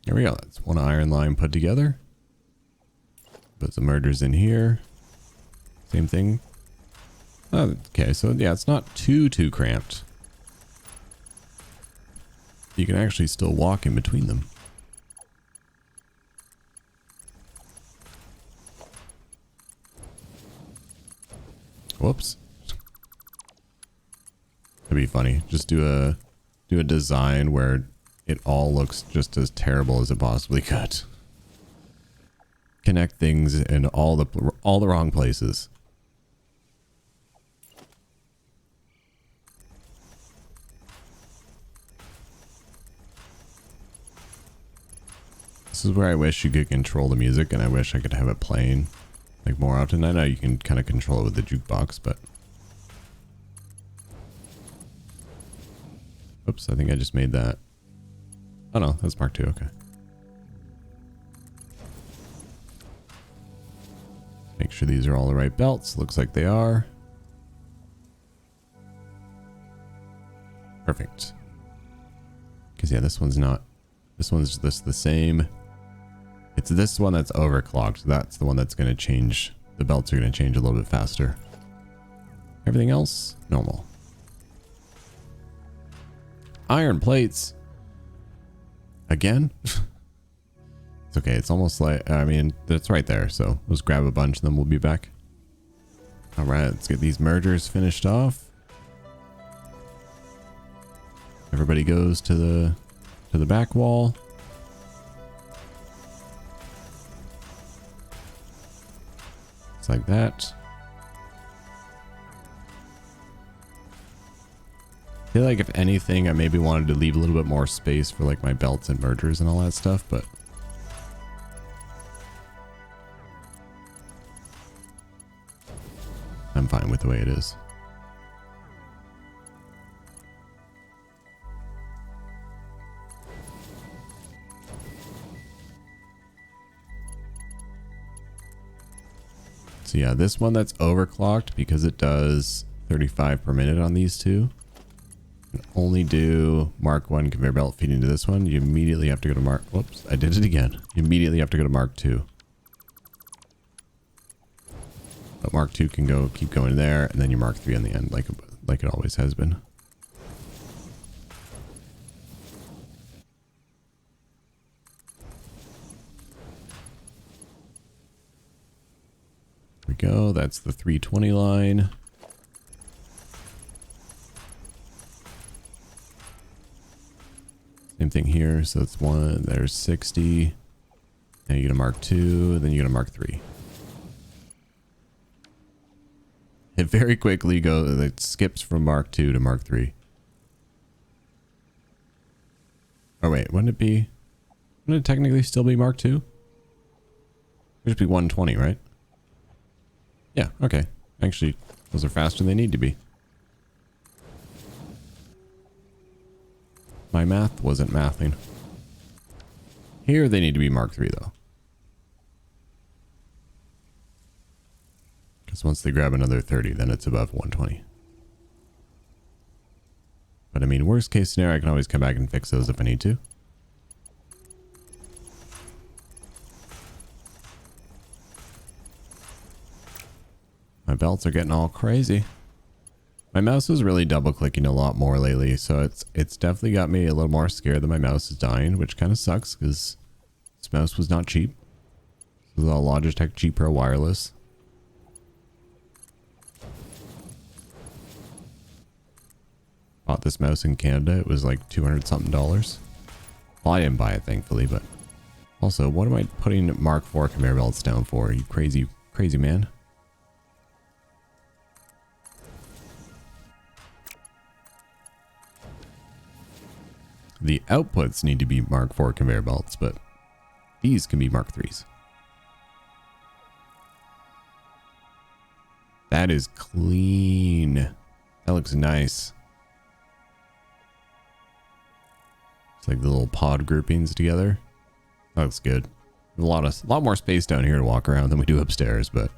Here we go. That's one iron line put together. Put some mergers in here. Same thing. Okay, so yeah, it's not too cramped. You can actually still walk in between them. Whoops. That'd be funny. Just do a design where it all looks just as terrible as it possibly could. Connect things in all the wrong places. This is where I wish you could control the music, and I wish I could have it playing like more often. I know you can kind of control it with the jukebox, but oops, I think I just made that. Oh no, that's Mark 2, okay. Make sure these are all the right belts. Looks like they are. Perfect. Because yeah, this one's not. This one's just the same. It's this one that's overclocked. That's the one that's going to change. The belts are going to change a little bit faster. Everything else, normal. Iron plates. Again? It's okay. It's almost like, I mean, it's right there. So let's grab a bunch and then we'll be back. All right, let's get these mergers finished off. Everybody goes to the back wall. It's like that. I feel like if anything, I maybe wanted to leave a little bit more space for like my belts and mergers and all that stuff, but I'm fine with the way it is. So yeah, this one that's overclocked because it does 35 per minute on these two. Only do Mark 1 conveyor belt feeding to this one. You immediately have to go to Mark. Whoops, I did it again. You immediately have to go to Mark 2. But Mark 2 can keep going there, and then your Mark 3 on the end, like it always has been. There we go. That's the 320 line. Same thing here. So it's one. There's 60. Now you get a Mark 2. Then you get a Mark 3. It very quickly goes. It skips from Mark 2 to Mark 3. Oh wait, wouldn't it be? Wouldn't it technically still be Mark 2? It should be 120, right? Yeah. Okay. Actually, those are faster than they need to be. My math wasn't mathing. Here they need to be Mark 3 though. Because once they grab another 30, then it's above 120. But I mean, worst case scenario, I can always come back and fix those if I need to. My belts are getting all crazy. My mouse is really double clicking a lot more lately, so it's definitely got me a little more scared that my mouse is dying, which kind of sucks because this mouse was not cheap. This is a Logitech G Pro wireless. Bought this mouse in Canada. It was like $200 something. Well, I didn't buy it thankfully, but also, what am I putting Mark IV conveyor belts down for? You crazy man. The outputs need to be Mark IV conveyor belts, but these can be Mark IIIs. That is clean. That looks nice. It's like the little pod groupings together. That looks good. A lot more space down here to walk around than we do upstairs, but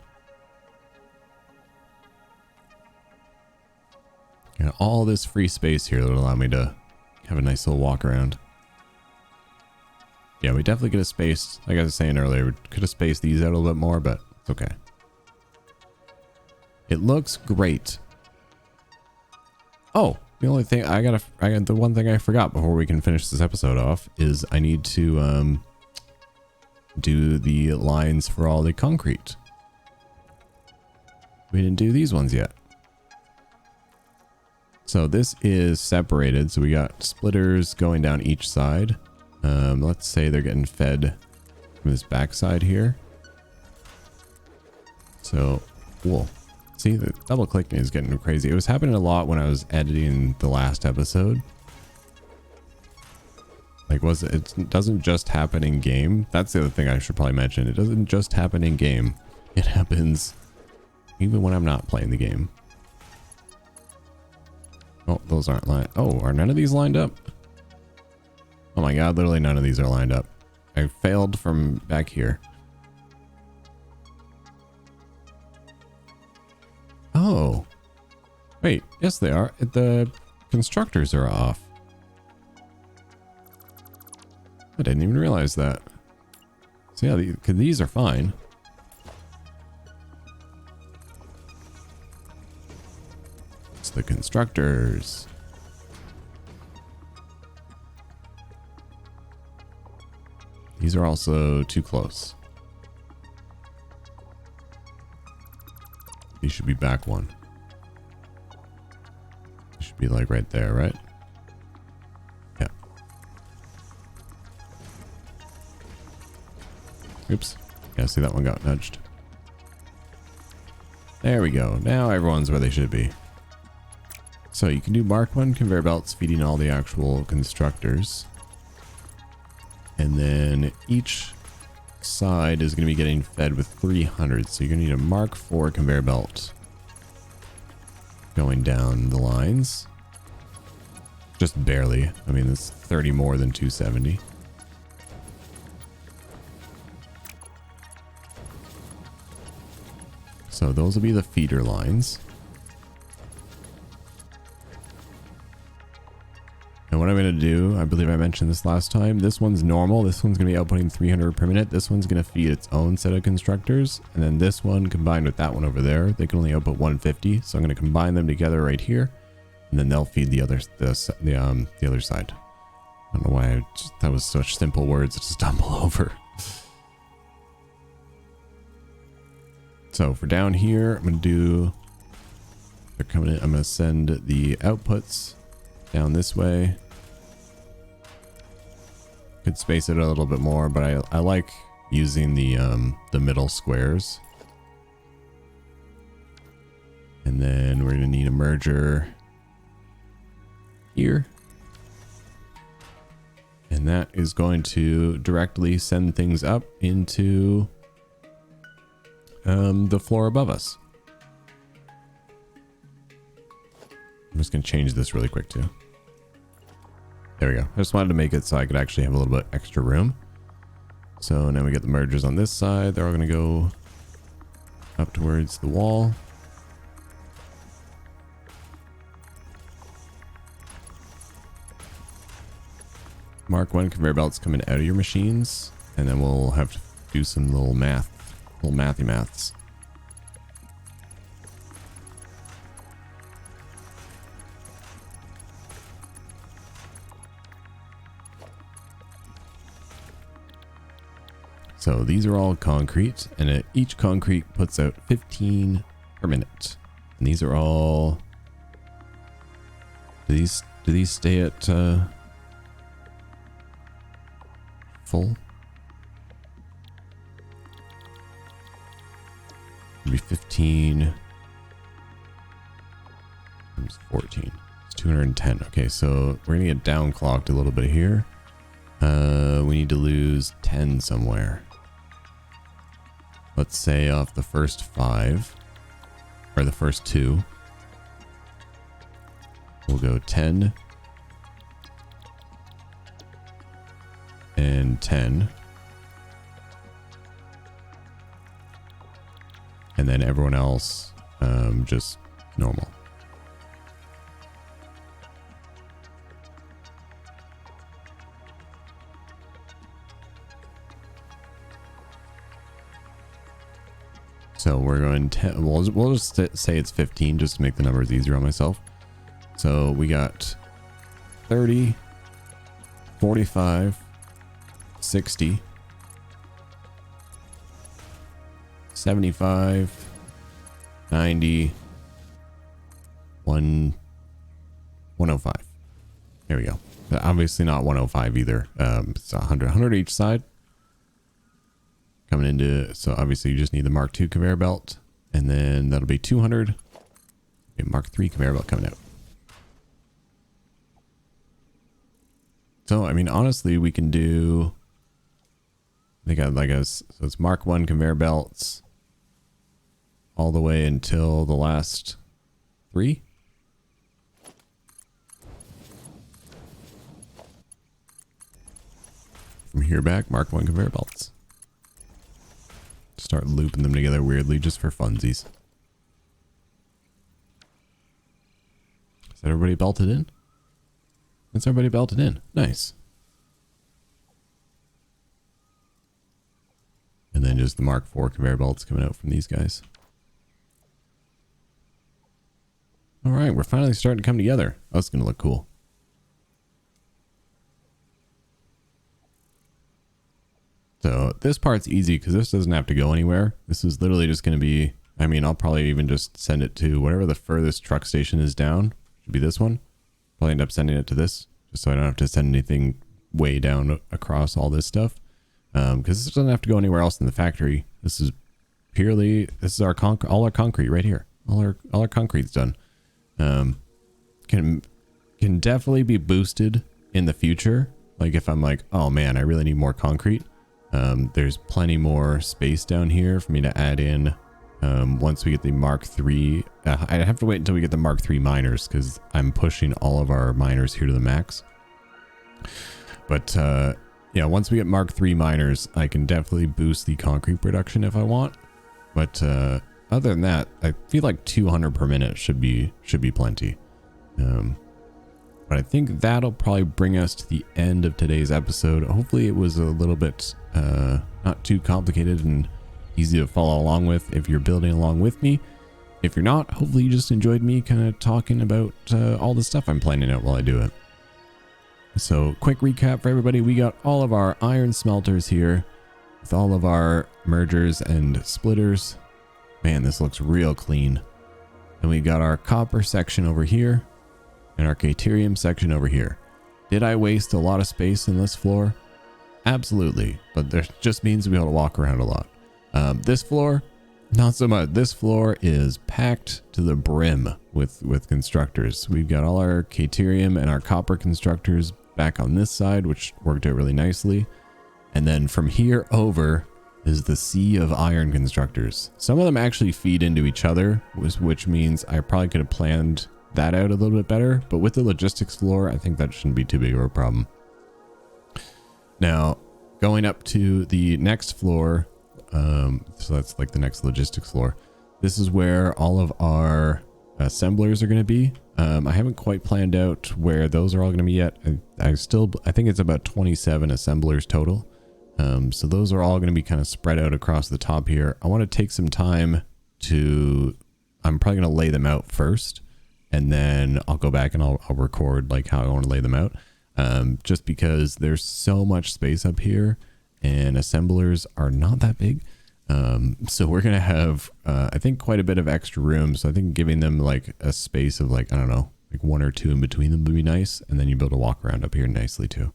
got all this free space here that will allow me to have a nice little walk around. Yeah, we definitely could have spaced, like I was saying earlier, we could have spaced these out a little bit more, but it's okay. It looks great. Oh, the only thing the one thing I forgot before we can finish this episode off is I need to do the lines for all the concrete. We didn't do these ones yet. So this is separated. So we got splitters going down each side. Let's say they're getting fed from this back side here. So, cool. See, the double clicking is getting crazy. It was happening a lot when I was editing the last episode. Like, it doesn't just happen in game. That's the other thing I should probably mention. It doesn't just happen in game. It happens even when I'm not playing the game. Oh, those aren't lined. Oh, are none of these lined up? Oh my god, literally none of these are lined up. I failed from back here. Oh. Wait, yes they are. The constructors are off. I didn't even realize that. So yeah, these are fine. It's the constructors. These are also too close. These should be back one. They should be like right there, right? Yeah. Oops. Yeah, see that one got nudged. There we go. Now everyone's where they should be. So you can do Mark 1 conveyor belts feeding all the actual constructors. And then each side is going to be getting fed with 300. So you're going to need a Mark 4 conveyor belt going down the lines. Just barely. I mean, it's 30 more than 270. So those will be the feeder lines. And what I'm going to do, I believe I mentioned this last time, this one's normal. This one's going to be outputting 300 per minute. This one's going to feed its own set of constructors. And then this one combined with that one over there, they can only output 150. So I'm going to combine them together right here. And then they'll feed the other side. I don't know why that was such simple words to stumble over. So for down here, I'm going to do, they're coming in, I'm going to send the outputs down this way. Could space it a little bit more, but I like using the middle squares. And then we're gonna need a merger here. And that is going to directly send things up into the floor above us. I'm just going to change this really quick too. There we go. I just wanted to make it so I could actually have a little bit extra room. So now we get the mergers on this side. They're all going to go up towards the wall. Mark 1 conveyor belts coming out of your machines. And then we'll have to do some little mathy maths. So these are all concrete, and each concrete puts out 15 per minute. And these are all... Do these stay at full? Maybe 15 times 14. It's 210. Okay, so we're gonna get downclocked a little bit here. We need to lose 10 somewhere. Let's say off the first 5, or the first 2. We'll go 10 and 10. And then everyone else just normal. So we're going 10. We'll just say it's 15 just to make the numbers easier on myself. So we got 30, 45, 60, 75, 90, 105. There we go. But obviously not 105 either. It's 100 each side. Coming into, so obviously you just need the Mark II conveyor belt, and then that'll be 200. Okay, Mark III conveyor belt coming out. So, I mean, honestly, we can do, they got like so it's Mark I conveyor belts all the way until the last 3. From here back, Mark I conveyor belts. Start looping them together weirdly just for funsies. Is that everybody belted in? That's everybody belted in. Nice. And then just the Mark IV conveyor belts coming out from these guys. All right, we're finally starting to come together. Oh, that's going to look cool. So this part's easy because this doesn't have to go anywhere. This is literally just going to be, I mean, I'll probably even just send it to whatever the furthest truck station is down. Should be this one. Probably end up sending it to this just so I don't have to send anything way down across all this stuff. Because this doesn't have to go anywhere else in the factory. This is purely, this is our all our concrete right here. All our concrete's done. Can definitely be boosted in the future. Like if I'm like, oh man, I really need more concrete. There's plenty more space down here for me to add in once we get the Mark III. I have to wait until we get the Mark III miners because I'm pushing all of our miners here to the max. But yeah, once we get Mark III miners, I can definitely boost the concrete production if I want. But other than that, I feel like 200 per minute should be plenty. But I think that'll probably bring us to the end of today's episode. Hopefully it was a little bit not too complicated and easy to follow along with if you're building along with me. If you're not, hopefully you just enjoyed me kind of talking about all the stuff I'm planning out while I do it. So quick recap for everybody. We got all of our iron smelters here with all of our mergers and splitters. Man, this looks real clean. And we got our copper section over here and our caterium section over here. Did I waste a lot of space in this floor? Absolutely, but that just means we'll be able to walk around a lot. This floor, not so much. This floor is packed to the brim with constructors. We've got all our caterium and our copper constructors back on this side, which worked out really nicely. And then from here over is the sea of iron constructors. Some of them actually feed into each other, which means I probably could have planned that out a little bit better. But with the logistics floor, I think that shouldn't be too big of a problem. Now, going up to the next floor, so that's like the next logistics floor. This is where all of our assemblers are going to be. I haven't quite planned out where those are all going to be yet. I think it's about 27 assemblers total. So those are all going to be kind of spread out across the top here. I want to take some time I'm probably going to lay them out first, and then I'll go back and I'll record like how I want to lay them out. Just because there's so much space up here, and assemblers are not that big. So we're going to have, I think, quite a bit of extra room. So I think giving them like a space of like, I don't know, like 1 or 2 in between them would be nice. And then you'll be able to walk around up here nicely too.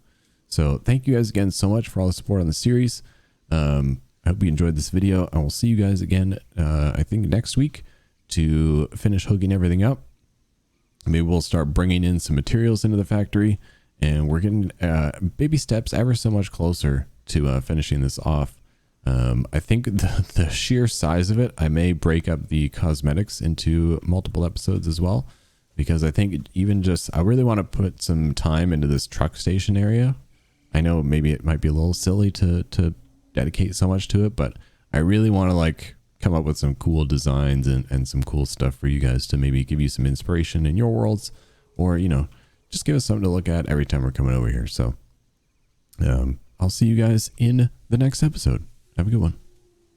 So thank you guys again so much for all the support on the series. I hope you enjoyed this video. I will see you guys again, I think next week to finish hooking everything up. Maybe we'll start bringing in some materials into the factory, and we're getting baby steps ever so much closer to finishing this off. I think the sheer size of it, I may break up the cosmetics into multiple episodes as well, because I think even just, I really want to put some time into this truck station area. I know maybe it might be a little silly to dedicate so much to it, but I really want to like come up with some cool designs and some cool stuff for you guys to maybe give you some inspiration in your worlds, or, you know, just give us something to look at every time we're coming over here. So I'll see you guys in the next episode. Have a good one.